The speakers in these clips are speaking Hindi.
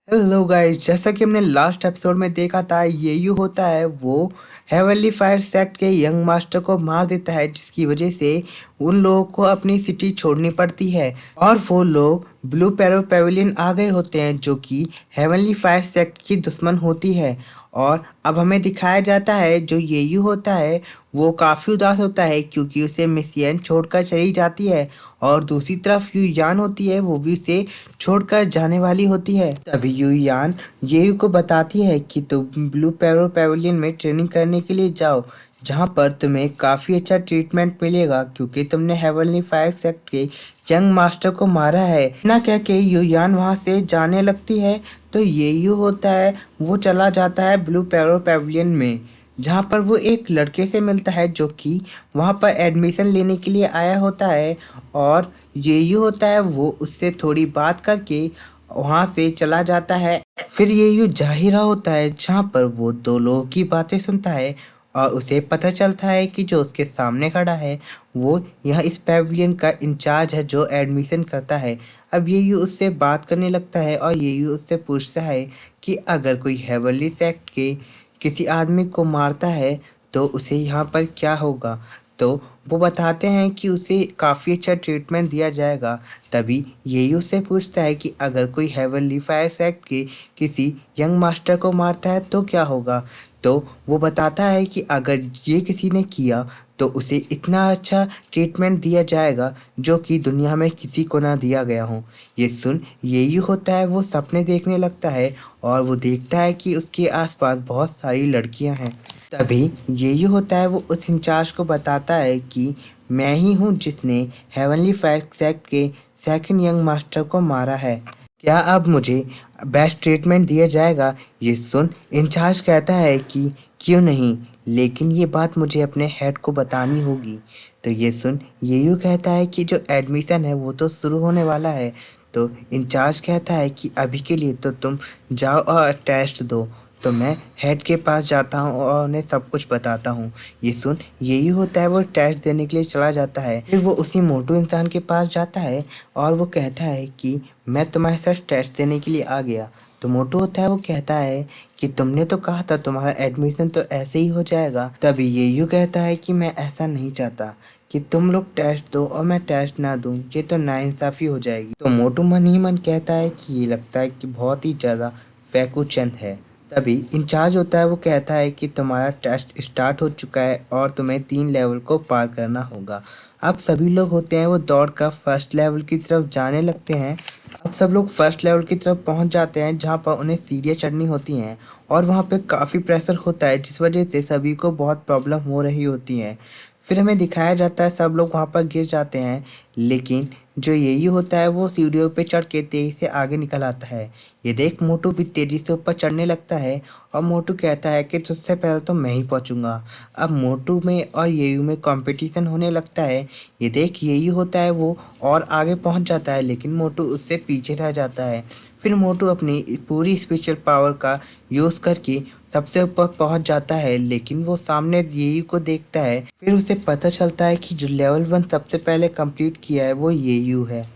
हेलो गाइस, जैसा कि हमने लास्ट एपिसोड में देखा था, येयू होता है वो हेवनली फायर सेक्ट के यंग मास्टर को मार देता है, जिसकी वजह से उन लोगों को अपनी सिटी छोड़नी पड़ती है और वो लोग ब्लू पैरो पेविलियन आ गए होते हैं, जो कि हेवनली फायर सेक्ट की दुश्मन होती है। और अब हमें दिखाया जाता है जो येयू होता है वो काफ़ी उदास होता है, क्योंकि उसे मिसियन छोड़कर चली जाती है और दूसरी तरफ यूयान होती है, वो भी उसे छोड़कर जाने वाली होती है। तभी यूयान येयू को बताती है कि तुम ब्लू पैरो पेविलियन में ट्रेनिंग करने के लिए जाओ, जहाँ पर तुम्हें काफ़ी अच्छा ट्रीटमेंट मिलेगा, क्योंकि तुमने हेवनली फायर सेक्ट के यंग मास्टर को मारा है। ना कह के यूयान वहाँ से जाने लगती है, तो येयू होता है वो चला जाता है ब्लू पैरो पेविलियन में, जहाँ पर वो एक लड़के से मिलता है जो कि वहाँ पर एडमिशन लेने के लिए आया होता है। और येयू होता है वो उससे थोड़ी बात करके वहाँ से चला जाता है। फिर येयू जा ही रहा होता है, जहाँ पर वो दो लोगों की बातें सुनता है और उसे पता चलता है कि जो उसके सामने खड़ा है वो यह इस पेविलियन का इंचार्ज है जो एडमिशन करता है। अब येयू उससे बात करने लगता है और येयू उससे पूछता है कि अगर कोई हेवनली सेक्ट के किसी आदमी को मारता है तो उसे यहाँ पर क्या होगा। तो वो बताते हैं कि उसे काफ़ी अच्छा ट्रीटमेंट दिया जाएगा। तभी येयू उससे पूछता है कि अगर कोई हेवनली फायर सेक्ट के किसी यंग मास्टर को मारता है तो क्या होगा। तो वो बताता है कि अगर ये किसी ने किया तो उसे इतना अच्छा ट्रीटमेंट दिया जाएगा जो कि दुनिया में किसी को ना दिया गया हो। ये सुन येयू होता है वो सपने देखने लगता है और वो देखता है कि उसके आसपास बहुत सारी लड़कियां हैं। तभी येयू होता है वो उस इंचार्ज को बताता है कि मैं ही हूँ जिसने हेवनली फायर सेक्ट के सेकंड यंग मास्टर को मारा है। क्या अब मुझे बेस्ट ट्रीटमेंट दिया जाएगा। ये सुन इंचार्ज कहता है कि क्यों नहीं, लेकिन ये बात मुझे अपने हेड को बतानी होगी। तो ये सुन येयू कहता है कि जो एडमिशन है वो तो शुरू होने वाला है। तो इंचार्ज कहता है कि अभी के लिए तो तुम जाओ और टेस्ट दो। तो मैं हेड के पास जाता हूँ और उन्हें सब कुछ बताता हूँ। ये सुन यही होता है वो टेस्ट देने के लिए चला जाता है। फिर वो उसी मोटू इंसान के पास जाता है और वो कहता है कि मैं तुम्हारे साथ टेस्ट देने के लिए आ गया। तो मोटू होता है वो कहता है कि तुमने तो कहा था तुम्हारा एडमिशन तो ऐसे ही हो जाएगा। तभी ये यूँ कहता है कि मैं ऐसा नहीं चाहता कि तुम लोग टेस्ट दो और मैं टेस्ट ना दूं, ये तो नाइंसाफ़ी हो जाएगी। तो मोटू मन ही मन कहता है कि ये लगता है कि बहुत ही ज़्यादा फैकूचंद है। तभी इंचार्ज होता है वो कहता है कि तुम्हारा टेस्ट स्टार्ट हो चुका है और तुम्हें 3 लेवल को पार करना होगा। अब सभी लोग होते हैं वो दौड़ कर फर्स्ट लेवल की तरफ जाने लगते हैं। अब सब लोग फर्स्ट लेवल की तरफ पहुंच जाते हैं, जहां पर उन्हें सीढ़ियाँ चढ़नी होती हैं और वहां पे काफ़ी प्रेशर होता है, जिस वजह से सभी को बहुत प्रॉब्लम हो रही होती हैं। फिर हमें दिखाया जाता है सब लोग वहाँ पर गिर जाते हैं, लेकिन जो यही होता है वो सीढ़ियों पे चढ़ के तेज़ी से आगे निकल आता है। ये देख मोटू भी तेज़ी से ऊपर चढ़ने लगता है और मोटू कहता है कि तुझसे पहले तो मैं ही पहुंचूंगा। अब मोटू में और येयू में कंपटीशन होने लगता है। ये देख यही होता है वो और आगे पहुंच जाता है, लेकिन मोटू उससे पीछे रह जाता है। फिर मोटू अपनी पूरी स्पेशल पावर का यूज़ करके सबसे ऊपर पहुंच जाता है, लेकिन वो सामने येयू को देखता है। फिर उसे पता चलता है कि जो लेवल 1 सबसे पहले कंप्लीट किया है वो येयू है।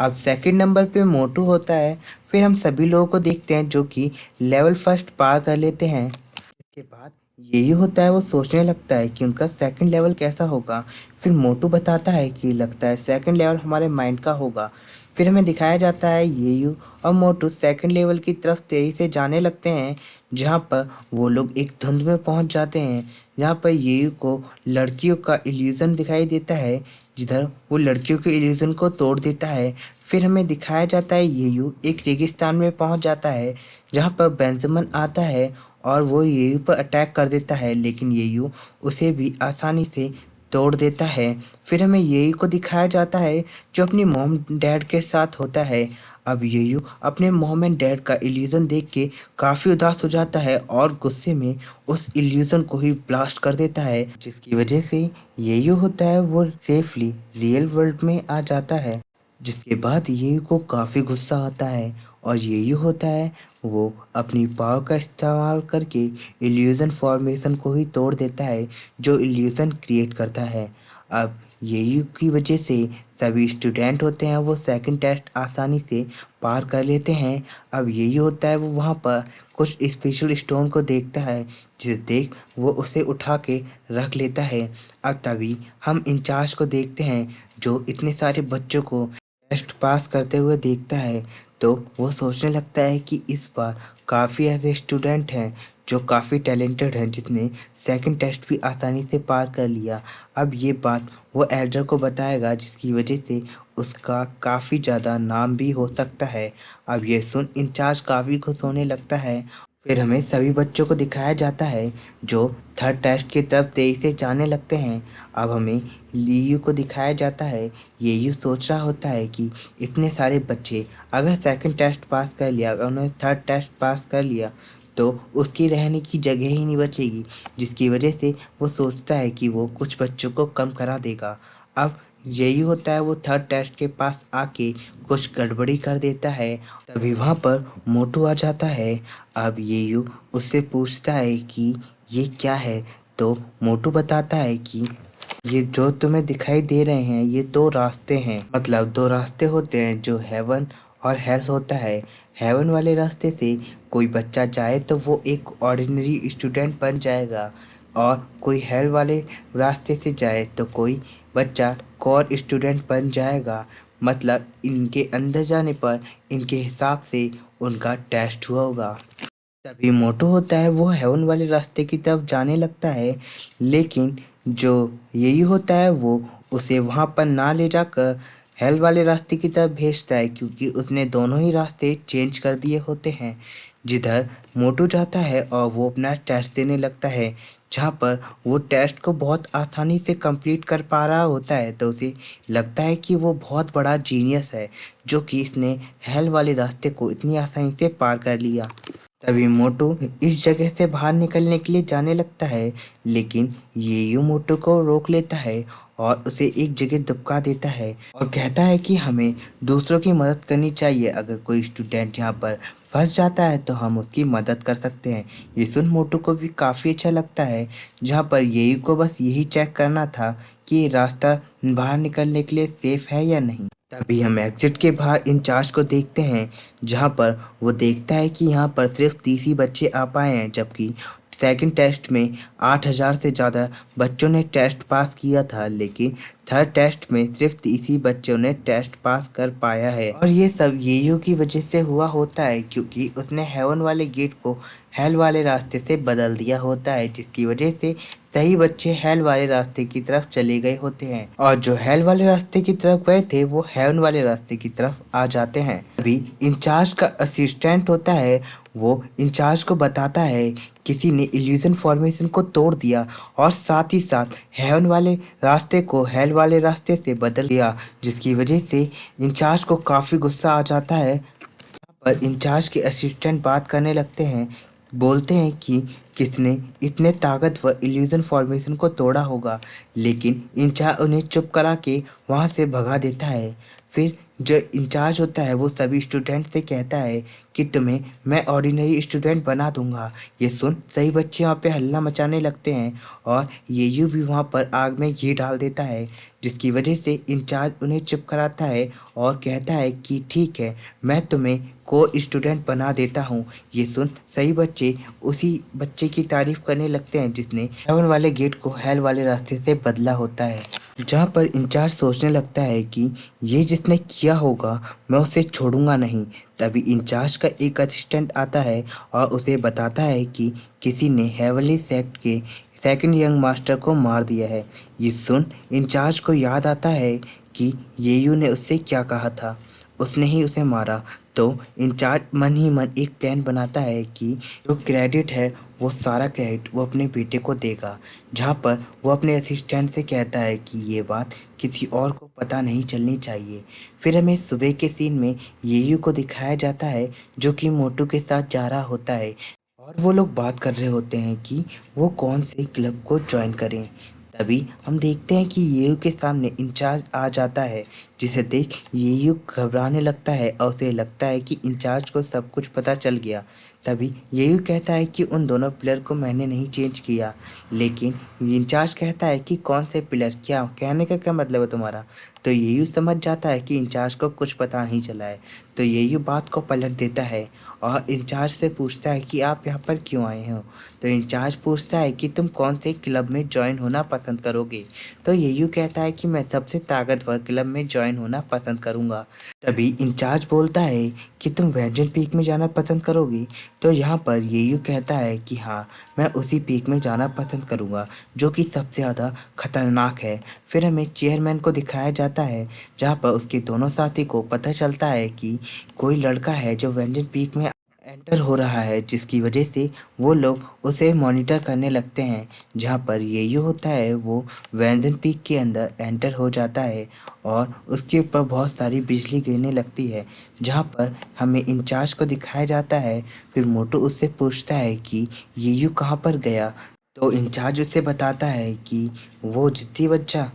अब सेकंड नंबर पे मोटू होता है। फिर हम सभी लोगों को देखते हैं जो कि लेवल फर्स्ट पार कर लेते हैं। इसके बाद यही होता है वो सोचने लगता है कि उनका सेकंड लेवल कैसा होगा। फिर मोटू बताता है कि लगता है सेकंड लेवल हमारे माइंड का होगा। फिर हमें दिखाया जाता है येयू और मोटू सेकंड लेवल की तरफ तेज़ी से जाने लगते हैं, जहाँ पर वो लोग एक धुंध में पहुँच जाते हैं, जहाँ पर येयू को लड़कियों का इल्यूज़न दिखाई देता है, जिधर वो लड़कियों के इल्यूज़न को तोड़ देता है। फिर हमें दिखाया जाता है येयू एक रेगिस्तान में पहुँच जाता है, जहाँ पर बेंजामिन आता है और वो येयू पर अटैक कर देता है, लेकिन येयू उसे भी आसानी से तोड़ देता है। फिर हमें येयू को दिखाया जाता है जो अपनी मॉम डैड के साथ होता है। अब येयू अपने मॉम एंड डैड का इल्यूज़न देख के काफ़ी उदास हो जाता है और गुस्से में उस इल्यूज़न को ही ब्लास्ट कर देता है, जिसकी वजह से येयू होता है वो सेफली रियल वर्ल्ड में आ जाता है। जिसके बाद येयू को काफ़ी गुस्सा आता है और येयू होता है वो अपनी पावर का इस्तेमाल करके इल्यूज़न फॉर्मेशन को ही तोड़ देता है, जो इल्यूज़न क्रिएट करता है। अब येयू की वजह से सभी स्टूडेंट होते हैं वो सेकंड टेस्ट आसानी से पार कर लेते हैं। अब येयू होता है वो वहाँ पर कुछ स्पेशल स्टोन को देखता है, जिसे देख वो उसे उठा के रख लेता है। अब तभी हम इंचार्ज को देखते हैं जो इतने सारे बच्चों को टेस्ट पास करते हुए देखता है, तो वो सोचने लगता है कि इस बार काफ़ी ऐसे स्टूडेंट हैं जो काफ़ी टैलेंटेड हैं, जिसने सेकंड टेस्ट भी आसानी से पार कर लिया। अब ये बात वो एल्डर को बताएगा, जिसकी वजह से उसका काफ़ी ज़्यादा नाम भी हो सकता है। अब ये सुन इंचार्ज काफ़ी खुश होने लगता है। फिर हमें सभी बच्चों को दिखाया जाता है जो थर्ड टेस्ट की तरफ तेजी से जाने लगते हैं। अब हमें लीयू को दिखाया जाता है। येयू सोच रहा होता है कि इतने सारे बच्चे अगर सेकंड टेस्ट पास कर लिया, अगर उन्होंने थर्ड टेस्ट पास कर लिया, तो उसकी रहने की जगह ही नहीं बचेगी, जिसकी वजह से वो सोचता है कि वो कुछ बच्चों को कम करा देगा। अब यही होता है वो थर्ड टेस्ट के पास आके कुछ गड़बड़ी कर देता है। तभी वहाँ पर मोटू आ जाता है। अब येयू उससे पूछता है कि ये क्या है, तो मोटू बताता है कि ये जो तुम्हें दिखाई दे रहे हैं ये दो रास्ते हैं, मतलब दो रास्ते होते हैं जो हेवन और हेल्स होता है। हेवन वाले रास्ते से कोई बच्चा जाए तो वो एक ऑर्डिनरी स्टूडेंट बन जाएगा, और कोई हेल वाले रास्ते से जाए तो कोई बच्चा कोर स्टूडेंट बन जाएगा। मतलब इनके अंदर जाने पर इनके हिसाब से उनका टेस्ट हुआ होगा। तभी मोटू होता है वो हेवन वाले रास्ते की तरफ जाने लगता है, लेकिन जो यही होता है वो उसे वहाँ पर ना ले जाकर हेल वाले रास्ते की तरफ भेजता है, क्योंकि उसने दोनों ही रास्ते चेंज कर दिए होते हैं। जिधर मोटू जाता है और वो अपना टेस्ट देने लगता है, जहाँ पर वो टेस्ट को बहुत आसानी से कंप्लीट कर पा रहा होता है, तो उसे लगता है कि वो बहुत बड़ा जीनियस है, जो कि इसने हेल वाले रास्ते को इतनी आसानी से पार कर लिया। तभी मोटू इस जगह से बाहर निकलने के लिए जाने लगता है, लेकिन येयू मोटू को रोक लेता है और उसे एक जगह दुबका देता है और कहता है कि हमें दूसरों की मदद करनी चाहिए। अगर कोई स्टूडेंट यहाँ पर फंस जाता है तो हम उसकी मदद कर सकते हैं। ये सुन मोटू को भी काफ़ी अच्छा लगता है, जहाँ पर येयू को बस यही चेक करना था कि ये रास्ता बाहर निकलने के लिए सेफ है या नहीं। तभी हम एग्जिट के बाहर इंचार्ज को देखते हैं, जहाँ पर वो देखता है कि यहाँ पर सिर्फ 30 ही बच्चे आ पाए हैं, जबकि सेकंड टेस्ट में 8,000 से ज़्यादा बच्चों ने टेस्ट पास किया था, लेकिन थर्ड टेस्ट में सिर्फ 30 ही बच्चों ने टेस्ट पास कर पाया है। और ये सब येयू की वजह से हुआ होता है, क्योंकि उसने हेवन वाले गेट को हेल वाले रास्ते से बदल दिया होता है, जिसकी वजह से सही बच्चे हेल वाले रास्ते की तरफ चले गए होते हैं, और जो हेल वाले रास्ते की तरफ गए थे वो हेवन वाले रास्ते की तरफ आ जाते हैं। अभी इंचार्ज का असिस्टेंट होता है, वो इंचार्ज को बताता है किसी ने इल्यूजन फॉर्मेशन को तोड़ दिया और साथ ही साथ हेवन वाले रास्ते को हेल वाले रास्ते से बदल दिया, जिसकी वजह से इंचार्ज को काफ़ी गुस्सा आ जाता है। पर इंचार्ज के असिस्टेंट बात करने लगते हैं, बोलते हैं कि किसने इतने ताकतवर इल्यूजन फॉर्मेशन को तोड़ा होगा, लेकिन इंचार्ज उन्हें चुप करा के वहाँ से भगा देता है। फिर जो इंचार्ज होता है वो सभी स्टूडेंट से कहता है कि तुम्हें मैं ऑर्डिनरी स्टूडेंट बना दूंगा। ये सुन सही बच्चे वहाँ पे हल्ला मचाने लगते हैं, और येयू भी वहाँ पर आग में घी डाल देता है, जिसकी वजह से इंचार्ज उन्हें चुप कराता है और कहता है कि ठीक है, मैं तुम्हें को स्टूडेंट बना देता हूँ। ये सुन सही बच्चे उसी बच्चे की तारीफ करने लगते हैं जिसने हेवन वाले गेट को हेल वाले रास्ते से बदला होता है। जहाँ पर इंचार्ज सोचने लगता है कि ये जिसने किया होगा मैं उसे छोड़ूंगा नहीं। तभी इंचार्ज का एक असिस्टेंट आता है और उसे बताता है कि किसी ने हेवनली सेक्ट के सेकंड यंग मास्टर को मार दिया है। ये सुन इंचार्ज को याद आता है कि येयू ने उससे क्या कहा था, उसने ही उसे मारा। तो इंचार्ज मन ही मन एक प्लान बनाता है कि जो क्रेडिट है वो सारा क्रेडिट वो अपने बेटे को देगा, जहाँ पर वो अपने असिस्टेंट से कहता है कि ये बात किसी और को पता नहीं चलनी चाहिए। फिर हमें सुबह के सीन में येयू को दिखाया जाता है, जो कि मोटू के साथ जा रहा होता है, और वो लोग बात कर रहे होते हैं कि वो कौन से क्लब को ज्वाइन करें। तभी हम देखते हैं कि येयू के सामने इंचार्ज आ जाता है, जिसे देख येयू घबराने लगता है और उसे लगता है कि इंचार्ज को सब कुछ पता चल गया। तभी येयू कहता है कि उन दोनों पिलर को मैंने नहीं चेंज किया, लेकिन इंचार्ज कहता है कि कौन से पिलर, क्या कहने का क्या मतलब है तुम्हारा। तो येयू समझ जाता है कि इंचार्ज को कुछ पता नहीं चला है। तो येयू बात को पलट देता है और इंचार्ज से पूछता है कि आप यहाँ पर क्यों आए हो। तो इंचार्ज पूछता है कि तुम कौन से क्लब में ज्वाइन होना पसंद करोगे। तो येयू कहता है कि मैं सबसे ताकतवर क्लब में ज्वाइन होना पसंद करूंगा। तभी इंचार्ज बोलता है कि तुम वेंजन पीक में जाना पसंद करोगी। तो यहाँ पर येयू कहता है कि हाँ, मैं उसी पीक में जाना पसंद करूंगा जो कि सबसे ज़्यादा खतरनाक है। फिर हमें चेयरमैन को दिखाया जाता है, जहाँ पर उसके दोनों साथी को पता चलता है कि कोई लड़का है जो वेंजन पीक में एंटर हो रहा है, जिसकी वजह से वो लोग उसे मॉनिटर करने लगते हैं। जहाँ पर येयू होता है वो वेंजन पीक के अंदर एंटर हो जाता है और उसके ऊपर बहुत सारी बिजली गिरने लगती है, जहाँ पर हमें इंचार्ज को दिखाया जाता है। फिर मोटू उससे पूछता है कि येयू कहाँ पर गया। तो इंचार्ज उसे बताता है कि वो जिद्दी बच्चा,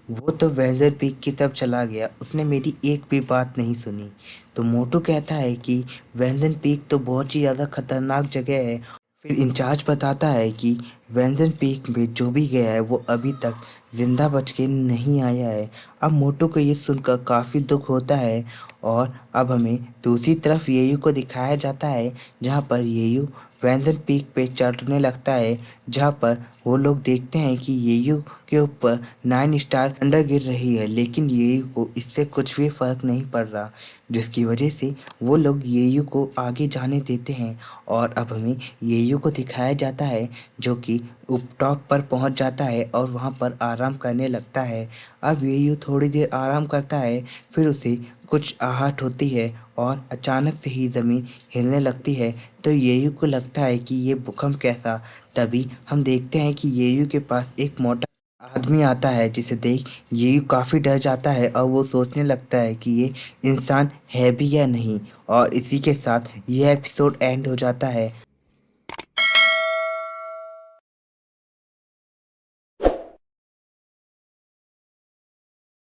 वो तो वेंजर पीक की तरफ चला गया, उसने मेरी एक भी बात नहीं सुनी। तो मोटू कहता है कि वेंजन पीक तो बहुत ही ज़्यादा खतरनाक जगह है। फिर इंचार्ज बताता है कि वेंजन पीक में जो भी गया है वो अभी तक जिंदा बच के नहीं आया है। अब मोटू को ये सुनकर काफ़ी दुख होता है और अब हमें दूसरी तरफ येयू को दिखाया जाता है, जहाँ पर येयू वेंजन पीक पे चढ़ने लगता है, जहाँ पर वो लोग देखते हैं कि येयू के ऊपर 9 स्टार थंडर गिर रही है, लेकिन येयू को इससे कुछ भी फर्क नहीं पड़ रहा, जिसकी वजह से वो लोग येयू को आगे जाने देते हैं। और अब हमें येयू को दिखाया जाता है, जो कि टॉप पर पहुंच जाता है और वहां पर आराम करने लगता है। अब येयू थोड़ी देर आराम करता है, फिर उसे कुछ आहट होती है और अचानक से ही ज़मीन हिलने लगती है। तो येयू को लगता है कि ये भूकंप कैसा। तभी हम देखते हैं कि येयू के पास एक मोटा आदमी आता है, जिसे देख येयू काफ़ी डर जाता है और वो सोचने लगता है कि ये इंसान है भी या नहीं। और इसी के साथ यह एपिसोड एंड हो जाता है।